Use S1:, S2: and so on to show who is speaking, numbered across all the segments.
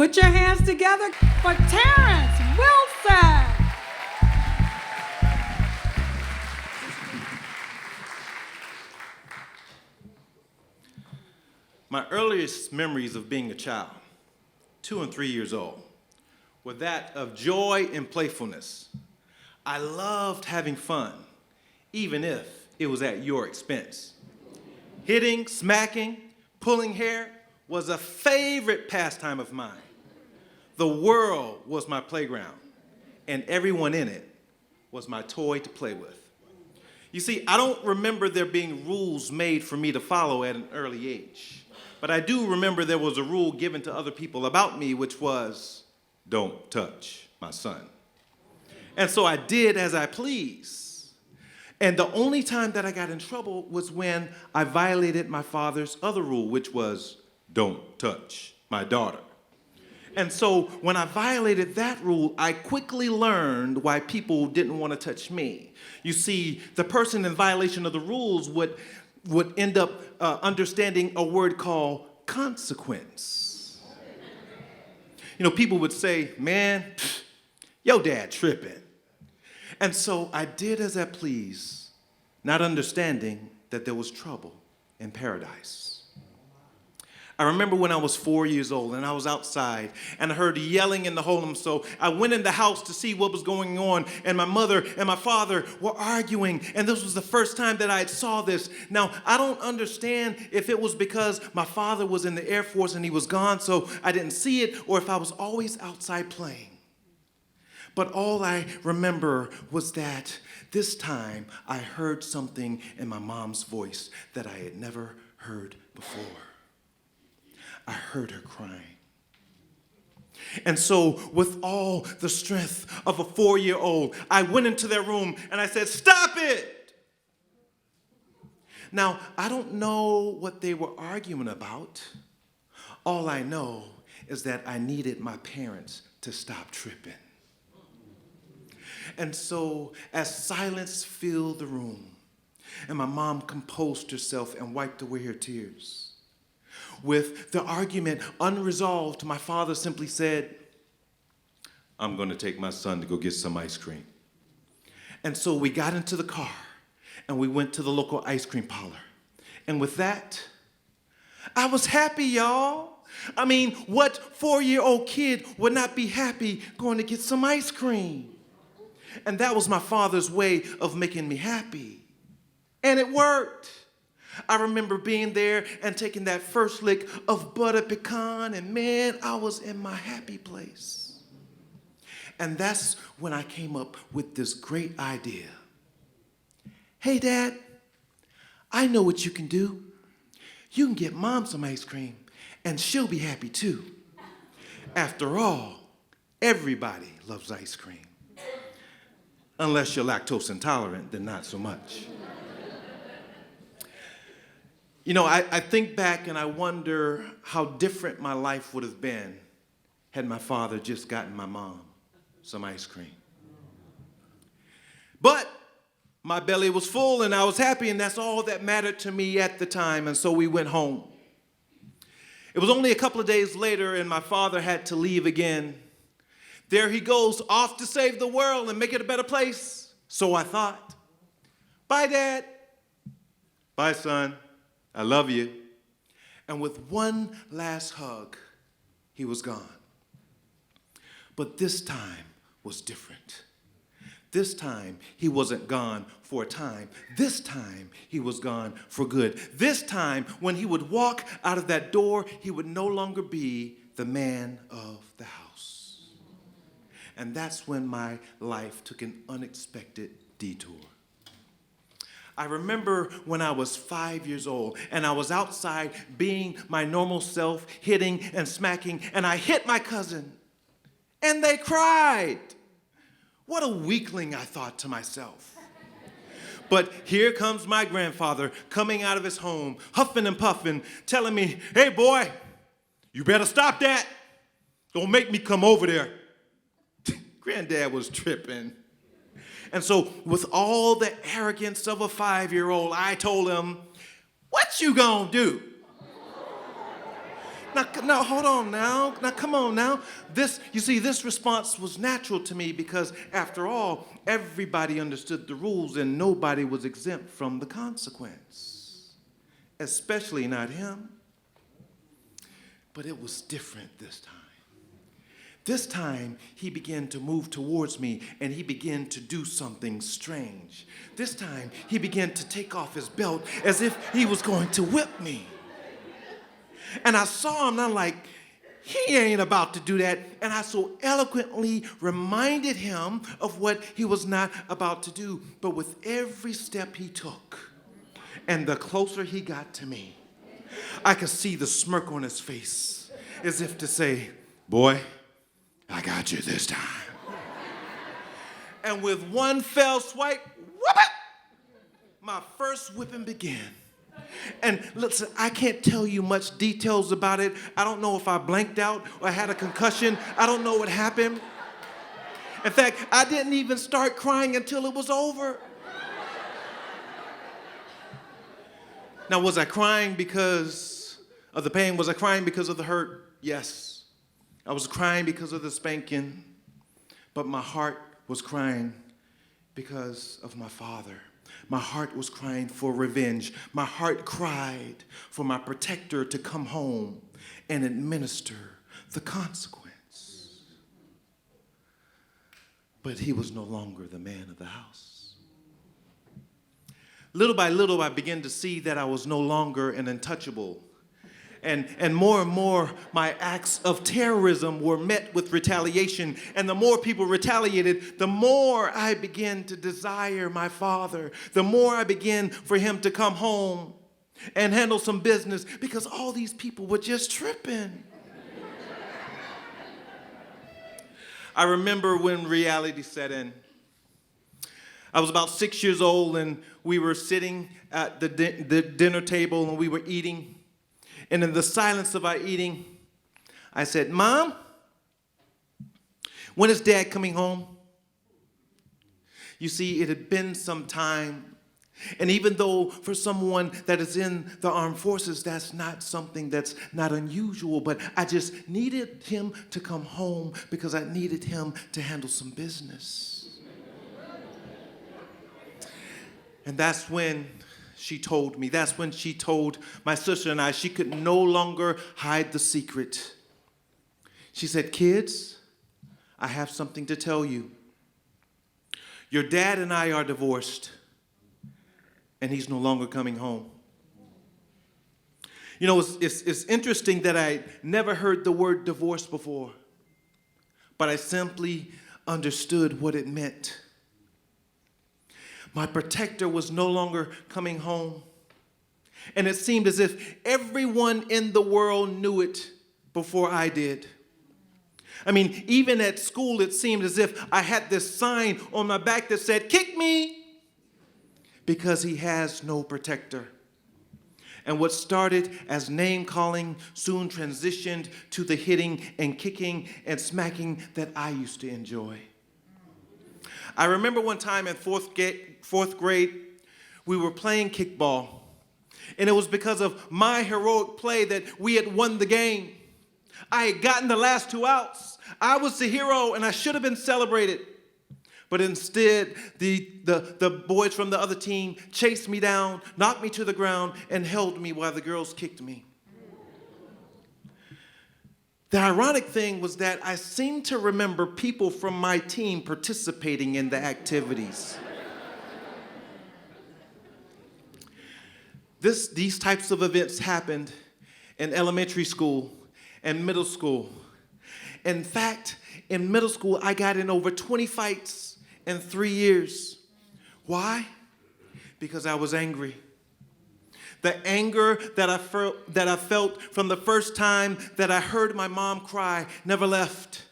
S1: Put your hands together for Terrence Wilson.
S2: My earliest memories of being a child, 2 and 3 years old, were that of joy and playfulness. I loved having fun, even if it was at your expense. Hitting, smacking, pulling hair was a favorite pastime of mine. The world was my playground, and everyone in it was my toy to play with. You see, I don't remember there being rules made for me to follow at an early age. But I do remember there was a rule given to other people about me, which was, don't touch my son. And so I did as I pleased. And the only time that I got in trouble was when I violated my father's other rule, which was, don't touch my daughter. And so when I violated that rule, I quickly learned why people didn't want to touch me. You see, the person in violation of the rules would end up understanding a word called consequence. You know, people would say, man, your dad tripping. And so I did as I pleased, not understanding that there was trouble in paradise. I remember when I was 4 years old and I was outside and I heard yelling in the home, so I went in the house to see what was going on, and my mother and my father were arguing, and this was the first time that I saw this. Now, I don't understand if it was because my father was in the Air Force and he was gone, so I didn't see it, or if I was always outside playing. But all I remember was that this time I heard something in my mom's voice that I had never heard before. I heard her crying. And so with all the strength of a 4-year-old, I went into their room and I said, stop it! Now, I don't know what they were arguing about. All I know is that I needed my parents to stop tripping. And so as silence filled the room and my mom composed herself and wiped away her tears, with the argument unresolved, my father simply said, I'm going to take my son to go get some ice cream. And so we got into the car and we went to the local ice cream parlor. And with that, I was happy, y'all. I mean, what 4-year-old kid would not be happy going to get some ice cream? And that was my father's way of making me happy. And it worked. I remember being there and taking that first lick of butter pecan, and man, I was in my happy place. And that's when I came up with this great idea. Hey, Dad, I know what you can do. You can get Mom some ice cream, and she'll be happy too. After all, everybody loves ice cream. Unless you're lactose intolerant, then not so much. You know, I think back and I wonder how different my life would have been had my father just gotten my mom some ice cream. But my belly was full and I was happy, and that's all that mattered to me at the time, and so we went home. It was only a couple of days later and my father had to leave again. There he goes, off to save the world and make it a better place. So I thought, bye, Dad. Bye, son. I love you. And with one last hug, he was gone. But this time was different. This time, he wasn't gone for a time. This time, he was gone for good. This time, when he would walk out of that door, he would no longer be the man of the house. And that's when my life took an unexpected detour. I remember when I was 5 years old and I was outside being my normal self, hitting and smacking, and I hit my cousin and they cried. What a weakling, I thought to myself. But here comes my grandfather coming out of his home, huffing and puffing, telling me, hey boy, you better stop that. Don't make me come over there. Granddad was tripping. And so with all the arrogance of a 5-year-old, I told him, what you gonna do? Now, hold on now. Now, come on now. This response was natural to me because, after all, everybody understood the rules and nobody was exempt from the consequence, especially not him. But it was different this time. This time, he began to move towards me and he began to do something strange. This time, he began to take off his belt as if he was going to whip me. And I saw him and I'm like, he ain't about to do that. And I so eloquently reminded him of what he was not about to do. But with every step he took and the closer he got to me, I could see the smirk on his face as if to say, boy, I got you this time. And with one fell swipe, whoop it, my first whipping began. And listen, I can't tell you much details about it. I don't know if I blanked out or I had a concussion. I don't know what happened. In fact, I didn't even start crying until it was over. Now, was I crying because of the pain? Was I crying because of the hurt? Yes. I was crying because of the spanking, but my heart was crying because of my father. My heart was crying for revenge. My heart cried for my protector to come home and administer the consequence. But he was no longer the man of the house. Little by little, I began to see that I was no longer an untouchable. And more, my acts of terrorism were met with retaliation. And the more people retaliated, the more I began to desire my father. The more I began for him to come home and handle some business because all these people were just tripping. I remember when reality set in. I was about 6 years old and we were sitting at the dinner table and we were eating. And in the silence of our eating, I said, Mom, when is Dad coming home? You see, it had been some time. And even though for someone that is in the armed forces, that's not something that's not unusual, but I just needed him to come home because I needed him to handle some business. And that's when she told me. That's when she told my sister and I she could no longer hide the secret. She said, kids, I have something to tell you. Your dad and I are divorced, and he's no longer coming home. You know, it's interesting that I never heard the word divorce before, but I simply understood what it meant. My protector was no longer coming home. And it seemed as if everyone in the world knew it before I did. I mean, even at school, it seemed as if I had this sign on my back that said, kick me, because he has no protector. And what started as name calling soon transitioned to the hitting and kicking and smacking that I used to enjoy. I remember one time in fourth grade, we were playing kickball. And it was because of my heroic play that we had won the game. I had gotten the last 2 outs. I was the hero and I should have been celebrated. But instead, the boys from the other team chased me down, knocked me to the ground, and held me while the girls kicked me. The ironic thing was that I seemed to remember people from my team participating in the activities. These types of events happened in elementary school and middle school. In fact, in middle school, I got in over 20 fights in 3 years. Why? Because I was angry. The anger that I felt from the first time that I heard my mom cry never left.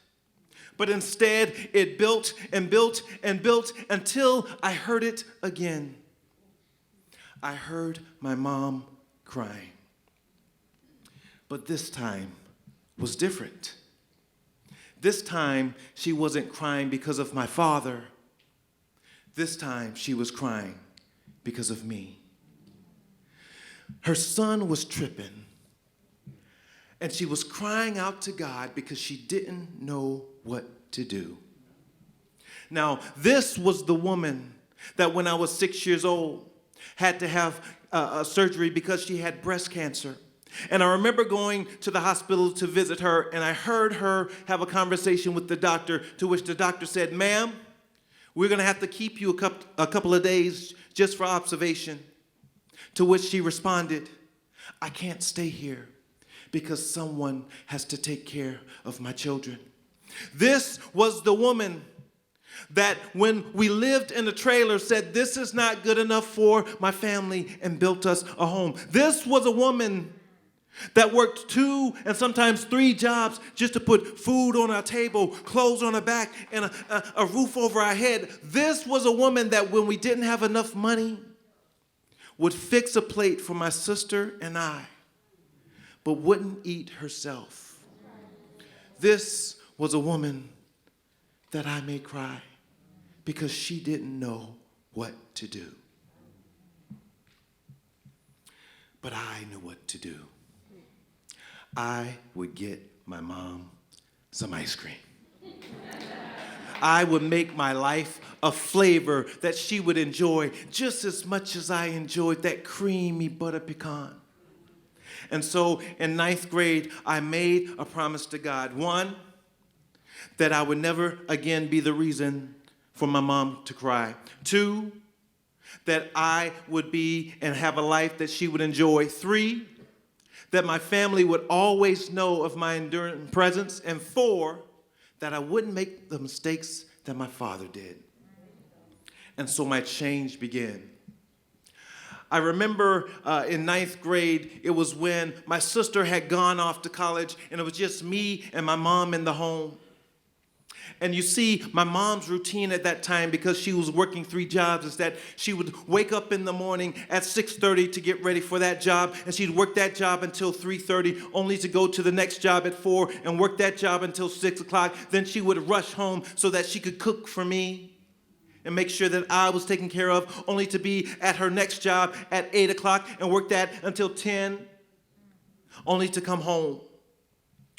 S2: But instead, it built and built and built until I heard it again. I heard my mom crying. But this time was different. This time, she wasn't crying because of my father. This time, she was crying because of me. Her son was tripping, And she was crying out to God because she didn't know what to do. Now, this was the woman that when I was 6 years old had to have a surgery because she had breast cancer. And I remember going to the hospital to visit her, and I heard her have a conversation with the doctor, to which the doctor said, "Ma'am, we're going to have to keep you a couple of days just for observation." To which she responded, "I can't stay here because someone has to take care of my children." This was the woman that when we lived in a trailer said, "This is not good enough for my family," and built us a home. This was a woman that worked 2 and sometimes 3 jobs just to put food on our table, clothes on our back, and a roof over our head. This was a woman that when we didn't have enough money would fix a plate for my sister and I, but wouldn't eat herself. This was a woman that I made cry because she didn't know what to do. But I knew what to do. I would get my mom some ice cream. I would make my life a flavor that she would enjoy just as much as I enjoyed that creamy butter pecan. And so in 9th grade, I made a promise to God. 1, that I would never again be the reason for my mom to cry. 2, that I would be and have a life that she would enjoy. 3, that my family would always know of my enduring presence. And 4, that I wouldn't make the mistakes that my father did. And so my change began. I remember in 9th grade, it was when my sister had gone off to college, and it was just me and my mom in the home. And you see, my mom's routine at that time, because she was working 3 jobs, is that she would wake up in the morning at 6:30 to get ready for that job, and she'd work that job until 3:30, only to go to the next job at 4 and work that job until 6 o'clock. Then she would rush home so that she could cook for me and make sure that I was taken care of, only to be at her next job at 8 o'clock and work that until 10, only to come home,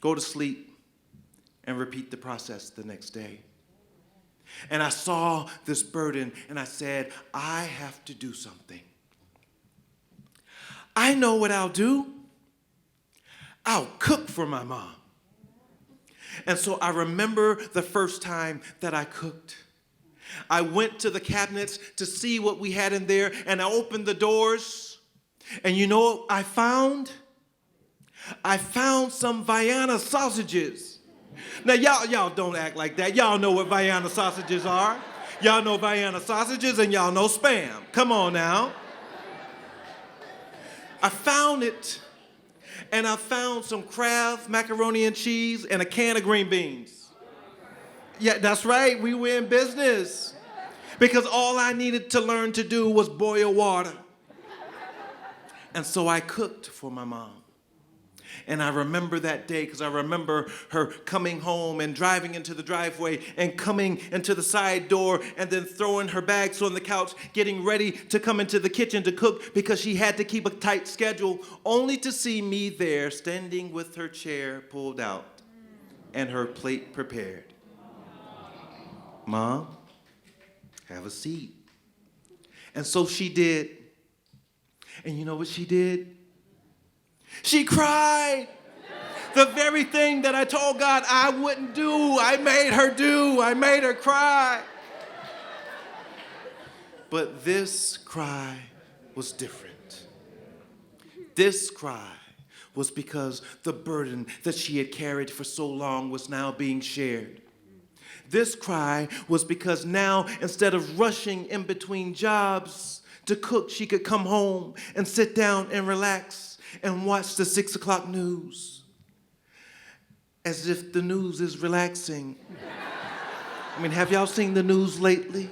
S2: go to sleep, and repeat the process the next day. And I saw this burden, and I said, I have to do something. I know what I'll do. I'll cook for my mom. And so I remember the first time that I cooked. I went to the cabinets to see what we had in there, and I opened the doors, and you know what I found? I found some Vienna sausages. Now, y'all don't act like that. Y'all know what Vienna sausages are. Y'all know Vienna sausages, and y'all know Spam. Come on now. I found it, and I found some Kraft macaroni and cheese and a can of green beans. Yeah, that's right. We were in business. Because all I needed to learn to do was boil water. And so I cooked for my mom. And I remember that day because I remember her coming home and driving into the driveway and coming into the side door and then throwing her bags on the couch, getting ready to come into the kitchen to cook because she had to keep a tight schedule, only to see me there standing with her chair pulled out and her plate prepared. Mom, have a seat. And so she did. And you know what she did? She cried. The very thing that I told God I wouldn't do, I made her do. I made her cry. But this cry was different. This cry was because the burden that she had carried for so long was now being shared. This cry was because now, instead of rushing in between jobs to cook, she could come home and sit down and relax and watch the 6 o'clock news. As if the news is relaxing. I mean, have y'all seen the news lately?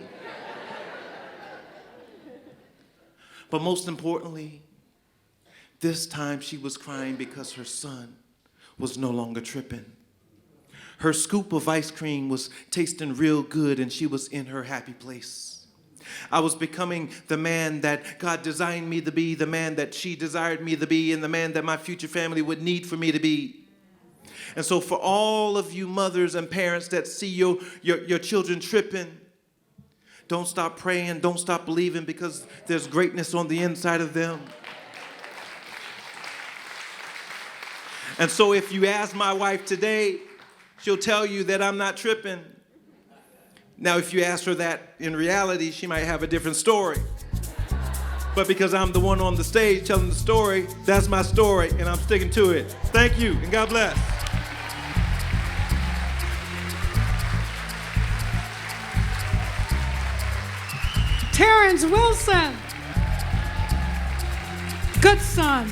S2: But most importantly, this time she was crying because her son was no longer tripping. Her scoop of ice cream was tasting real good, and she was in her happy place. I was becoming the man that God designed me to be, the man that she desired me to be, and the man that my future family would need for me to be. And so for all of you mothers and parents that see your children tripping, don't stop praying, don't stop believing, because there's greatness on the inside of them. And so if you ask my wife today, she'll tell you that I'm not tripping. Now, if you ask her that in reality, she might have a different story. But because I'm the one on the stage telling the story, that's my story, and I'm sticking to it. Thank you, and God bless.
S1: Terrence Wilson. Good son.